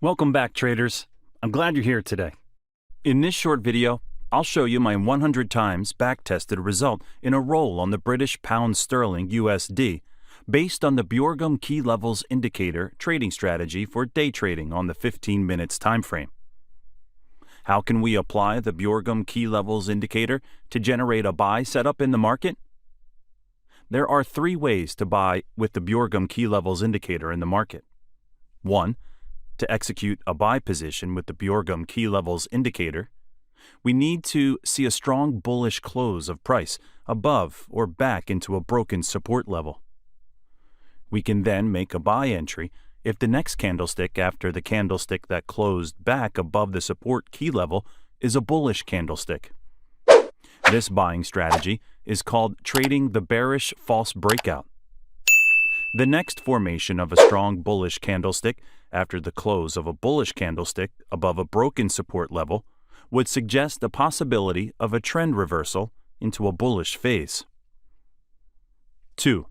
Welcome back, traders. I'm glad you're here today. In this short video, I'll show you my 100 times back-tested result in a roll on the British Pound Sterling USD based on the Bjorgum Key Levels Indicator trading strategy for day trading on the 15 minutes time frame. How can we apply the Bjorgum Key Levels Indicator to generate a buy setup in the market? There are three ways to buy with the Bjorgum Key Levels Indicator in the market. 1. To execute a buy position with the Bjorgum Key Levels Indicator, we need to see a strong bullish close of price above or back into a broken support level. We can then make a buy entry if the next candlestick after the candlestick that closed back above the support key level is a bullish candlestick. This buying strategy is called trading the bearish false breakout. The next formation of a strong bullish candlestick after the close of a bullish candlestick above a broken support level would suggest the possibility of a trend reversal into a bullish phase. 2.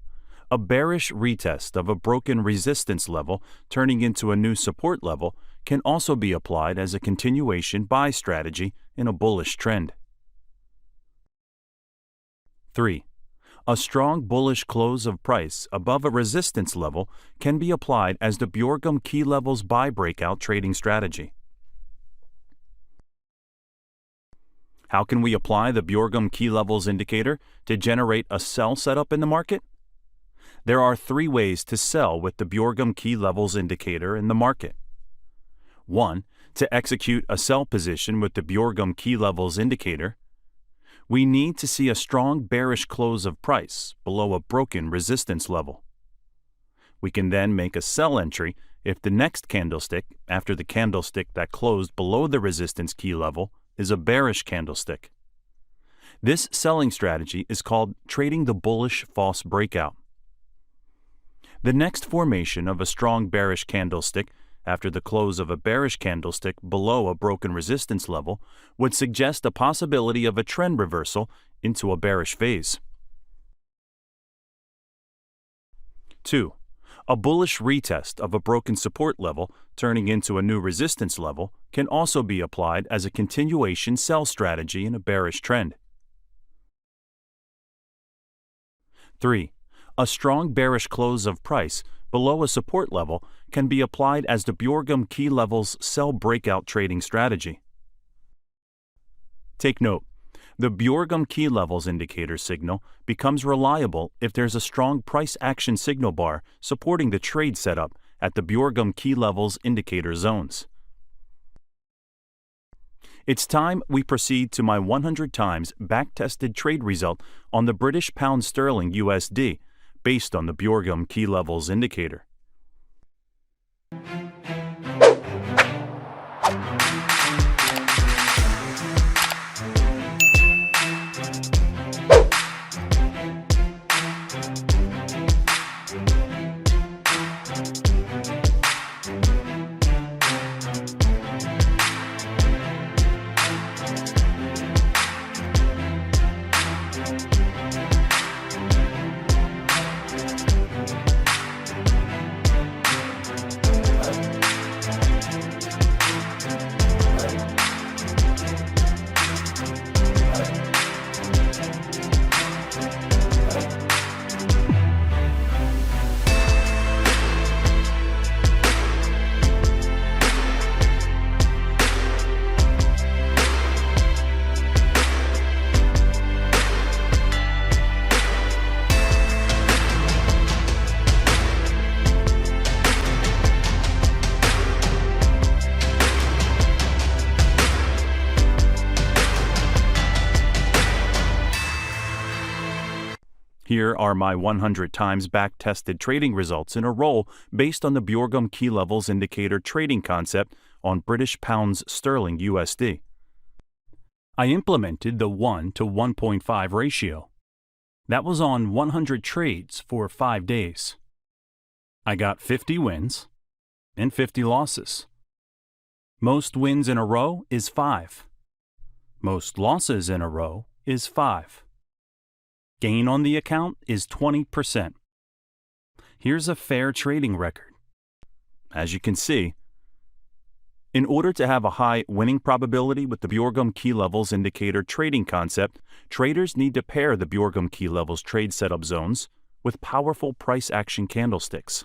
A bearish retest of a broken resistance level turning into a new support level can also be applied as a continuation buy strategy in a bullish trend. 3. A strong bullish close of price above a resistance level can be applied as the Bjorgum Key Levels buy breakout trading strategy. How can we apply the Bjorgum Key Levels Indicator to generate a sell setup in the market? There are three ways to sell with the Bjorgum Key Levels Indicator in the market. 1. To execute a sell position with the Bjorgum Key Levels Indicator, we need to see a strong bearish close of price below a broken resistance level. We can then make a sell entry if the next candlestick after the candlestick that closed below the resistance key level is a bearish candlestick. This selling strategy is called trading the bullish false breakout. The next formation of a strong bearish candlestick after the close of a bearish candlestick below a broken resistance level would suggest a possibility of a trend reversal into a bearish phase. 2. A bullish retest of a broken support level turning into a new resistance level can also be applied as a continuation sell strategy in a bearish trend. 3. A strong bearish close of price below a support level can be applied as the Bjorgum Key Levels sell breakout trading strategy. Take note, the Bjorgum Key Levels Indicator signal becomes reliable if there's a strong price action signal bar supporting the trade setup at the Bjorgum Key Levels Indicator zones. It's time we proceed to my 100 times back-tested trade result on the British Pound Sterling USD based on the Bjorgum Key Levels Indicator. Here are my 100 times back-tested trading results in a roll based on the Bjorgum Key Levels Indicator trading concept on British Pounds Sterling USD. I implemented the 1 to 1.5 ratio. That was on 100 trades for 5 days. I got 50 wins and 50 losses. Most wins in a row is 5. Most losses in a row is 5. Gain on the account is 20%. Here's a fair trading record. As you can see, In order to have a high winning probability with the Bjorgum key levels indicator trading concept, traders need to pair the Bjorgum key levels trade setup zones with powerful price action candlesticks.